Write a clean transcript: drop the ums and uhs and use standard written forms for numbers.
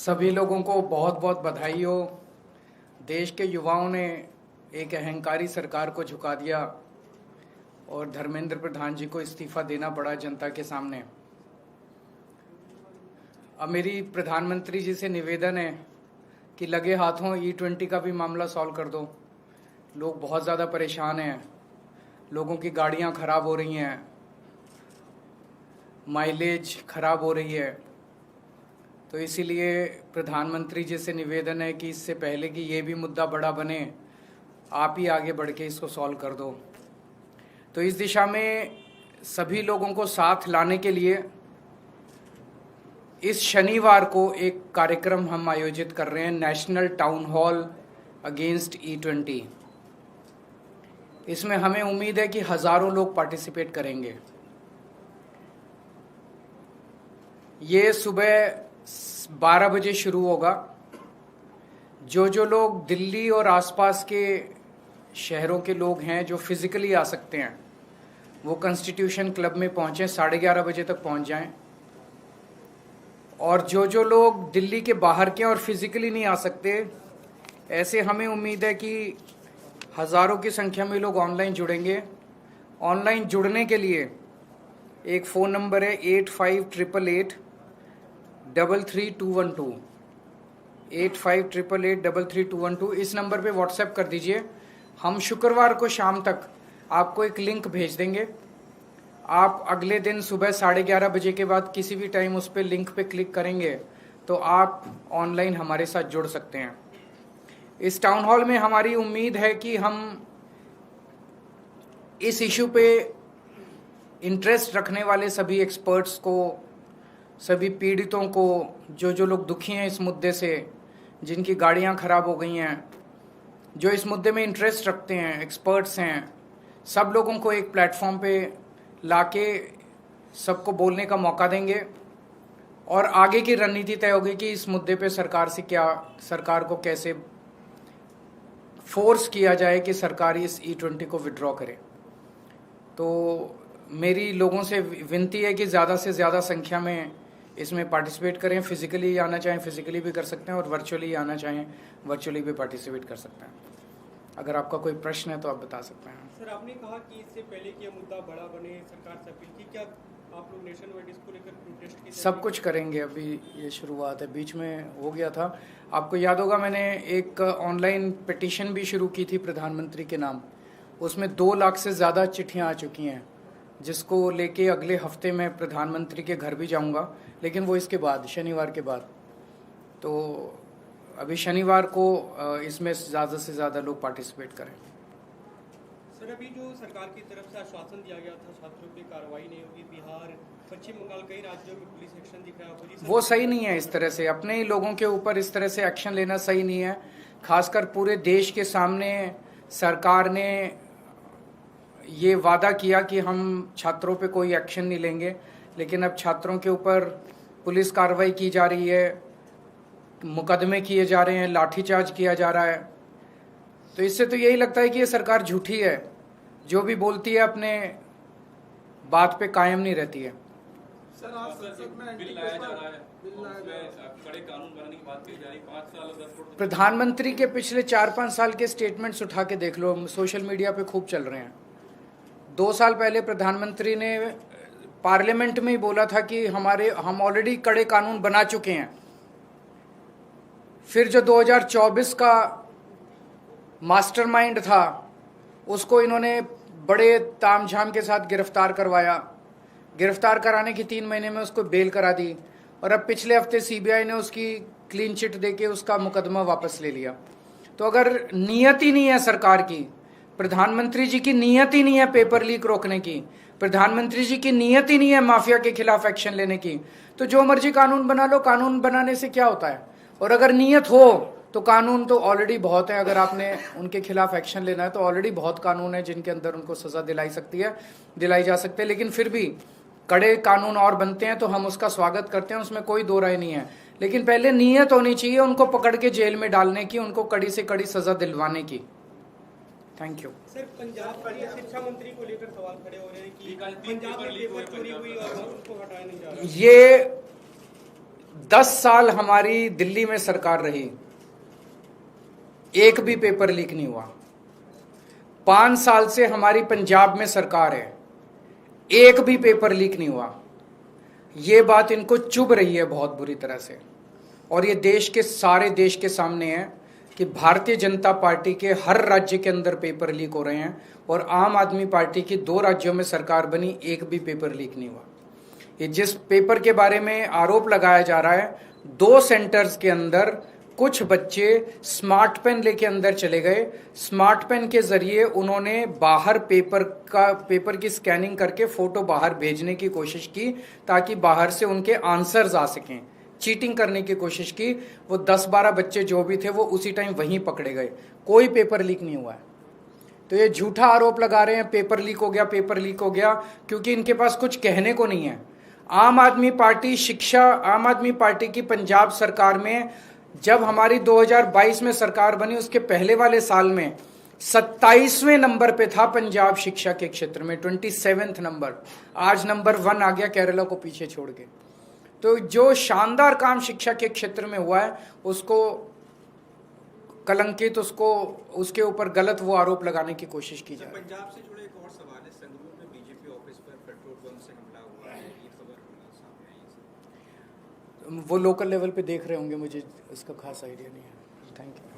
सभी लोगों को बहुत बहुत बधाई हो। देश के युवाओं ने एक अहंकारी सरकार को झुका दिया और धर्मेंद्र प्रधान जी को इस्तीफा देना पड़ा जनता के सामने। अब मेरी प्रधानमंत्री जी से निवेदन है कि लगे हाथों E20 का भी मामला सॉल्व कर दो। लोग बहुत ज़्यादा परेशान हैं, लोगों की गाड़ियां खराब हो रही हैं, माइलेज खराब हो रही है। तो इसीलिए प्रधानमंत्री जी से निवेदन है कि इससे पहले कि ये भी मुद्दा बड़ा बने, आप ही आगे बढ़ के इसको सॉल्व कर दो। तो इस दिशा में सभी लोगों को साथ लाने के लिए इस शनिवार को एक कार्यक्रम हम आयोजित कर रहे हैं, national town hall against E20। इसमें हमें उम्मीद है कि हजारों लोग पार्टिसिपेट करेंगे। ये सुबह 12 बजे शुरू होगा। जो लोग दिल्ली और आसपास के शहरों के लोग हैं जो फिजिकली आ सकते हैं वो कॉन्स्टिट्यूशन क्लब में पहुंचे, 11:30 बजे तक पहुंच जाएं। और जो लोग दिल्ली के बाहर के और फिजिकली नहीं आ सकते, ऐसे हमें उम्मीद है कि हजारों की संख्या में लोग ऑनलाइन जुड़ेंगे। ऑनलाइन जुड़ने के लिए एक फ़ोन नंबर है 8588833212, 8588833212। इस नंबर पे व्हाट्सएप कर दीजिए। हम शुक्रवार को शाम तक आपको एक लिंक भेज देंगे। आप अगले दिन सुबह 11:30 बजे के बाद किसी भी टाइम उस पर लिंक पे क्लिक करेंगे तो आप ऑनलाइन हमारे साथ जुड़ सकते हैं। इस टाउन हॉल में हमारी उम्मीद है कि हम इस इशू पे इंटरेस्ट रखने वाले सभी एक्सपर्ट्स को, सभी पीड़ितों को, जो लोग दुखी हैं इस मुद्दे से, जिनकी गाड़ियां खराब हो गई हैं, जो इस मुद्दे में इंटरेस्ट रखते हैं, एक्सपर्ट्स हैं, सब लोगों को एक प्लेटफॉर्म पे लाके सबको बोलने का मौका देंगे। और आगे की रणनीति तय होगी कि इस मुद्दे पे सरकार को कैसे फोर्स किया जाए कि सरकार इस E20 को विड्रॉ करे। तो मेरी लोगों से विनती है कि ज़्यादा से ज़्यादा संख्या में इसमें पार्टिसिपेट करें। फिजिकली आना चाहें फिजिकली भी कर सकते हैं और वर्चुअली आना चाहें वर्चुअली भी पार्टिसिपेट कर सकते हैं। अगर आपका कोई प्रश्न है तो आप बता सकते हैं। सर, आपने कहा कि इससे पहले कि यह मुद्दा बड़ा बने, सरकार से अपील की, क्या आप लोग नेशन वाइड इसको लेकर प्रोटेस्ट की? सब कुछ करेंगे। अभी ये शुरुआत है, बीच में हो गया था। आपको याद होगा मैंने एक ऑनलाइन पिटीशन भी शुरू की थी प्रधानमंत्री के नाम। उसमें 2 लाख से ज़्यादा चिट्ठियाँ आ चुकी हैं, जिसको लेके अगले हफ्ते में प्रधानमंत्री के घर भी जाऊंगा, लेकिन वो इसके बाद, शनिवार के बाद। तो अभी शनिवार को इसमें ज़्यादा से ज़्यादा लोग पार्टिसिपेट करें। सर, अभी जो सरकार की तरफ से आश्वासन दिया गया था छात्रों की कार्रवाई नहीं होगी, बिहार, पश्चिम बंगाल, कई राज्यों में पुलिस एक्शन दिख रहा है, वो सही नहीं है। इस तरह से अपने ही लोगों के ऊपर इस तरह से एक्शन लेना सही नहीं है। खासकर पूरे देश के सामने सरकार ने ये वादा किया कि हम छात्रों पे कोई एक्शन नहीं लेंगे, लेकिन अब छात्रों के ऊपर पुलिस कार्रवाई की जा रही है, मुकदमे किए जा रहे हैं, लाठीचार्ज किया जा रहा है। तो इससे तो यही लगता है कि ये सरकार झूठी है, जो भी बोलती है अपने बात पे कायम नहीं रहती है। सर, आज संसद में बिल लाया जा रहा है, कड़े कानून बनाने की बात की जा रही है, 5 साल और 10 करोड़। प्रधानमंत्री के पिछले 4-5 साल के स्टेटमेंट्स उठा के देख लो, सोशल मीडिया पे खूब चल रहे हैं। 2 साल पहले प्रधानमंत्री ने पार्लियामेंट में ही बोला था कि हम ऑलरेडी कड़े कानून बना चुके हैं। फिर जो 2024 का मास्टरमाइंड था उसको इन्होंने बड़े तामझाम के साथ गिरफ्तार करवाया। गिरफ्तार कराने की 3 महीने में उसको बेल करा दी, और अब पिछले हफ्ते CBI ने उसकी क्लीन चिट देके उसका मुकदमा वापस ले लिया। तो अगर नीयत ही नहीं है सरकार की, प्रधानमंत्री जी की नीयत ही नहीं है पेपर लीक रोकने की, प्रधानमंत्री जी की नीयत ही नहीं है माफिया के खिलाफ एक्शन लेने की, तो जो मर्जी कानून बना लो। कानून बनाने से क्या होता है? और अगर नीयत हो तो कानून तो ऑलरेडी बहुत है। अगर आपने उनके खिलाफ एक्शन लेना है तो ऑलरेडी बहुत कानून है जिनके अंदर उनको सजा दिलाई जा सकती है। लेकिन फिर भी कड़े कानून और बनते हैं तो हम उसका स्वागत करते हैं, उसमें कोई दो राय नहीं है। लेकिन पहले नीयत होनी चाहिए उनको पकड़ के जेल में डालने की, उनको कड़ी से कड़ी सजा दिलवाने की। Thank you. सर, पंजाब के शिक्षा मंत्री को लेकर सवाल खड़े हो रहे हैं कि पंजाब में पेपर चोरी हुई और उसको हटाया नहीं जा रहा। ये 10 साल हमारी दिल्ली में सरकार रही, एक भी पेपर लीक नहीं हुआ। 5 साल से हमारी पंजाब में सरकार है, एक भी पेपर लीक नहीं हुआ। ये बात इनको चुभ रही है बहुत बुरी तरह से, और ये देश के सारे देश के सामने है कि भारतीय जनता पार्टी के हर राज्य के अंदर पेपर लीक हो रहे हैं, और आम आदमी पार्टी की 2 राज्यों में सरकार बनी, एक भी पेपर लीक नहीं हुआ। ये जिस पेपर के बारे में आरोप लगाया जा रहा है, 2 सेंटर्स के अंदर कुछ बच्चे स्मार्ट पेन लेके अंदर चले गए, स्मार्ट पेन के जरिए उन्होंने बाहर पेपर की स्कैनिंग करके फोटो बाहर भेजने की कोशिश की ताकि बाहर से उनके आंसर्स आ सकें, चीटिंग करने की कोशिश की। वो 10-12 बच्चे जो भी थे वो उसी टाइम वहीं पकड़े गए, कोई पेपर लीक नहीं हुआ है। तो ये झूठा आरोप लगा रहे हैं पेपर लीक हो गया, पेपर लीक हो गया, क्योंकि इनके पास कुछ कहने को नहीं है। आम आदमी पार्टी की पंजाब सरकार में जब हमारी 2022 में सरकार बनी, उसके पहले वाले साल में 27वें नंबर पे था पंजाब शिक्षा के क्षेत्र में, 27th नंबर। आज नंबर 1 आ गया केरला को पीछे छोड़ के। तो जो शानदार काम शिक्षा के क्षेत्र में हुआ है उसको कलंकित, उसके ऊपर गलत वो आरोप लगाने की कोशिश की जा रही है। पंजाब से जुड़े एक और सवाल है, संगरूर में बीजेपी ऑफिस पर पेट्रोल बम से हमला हुआ है, ये खबर सामने आई है। वो लोकल लेवल पे देख रहे होंगे, मुझे इसका खास आइडिया नहीं है। Thank you.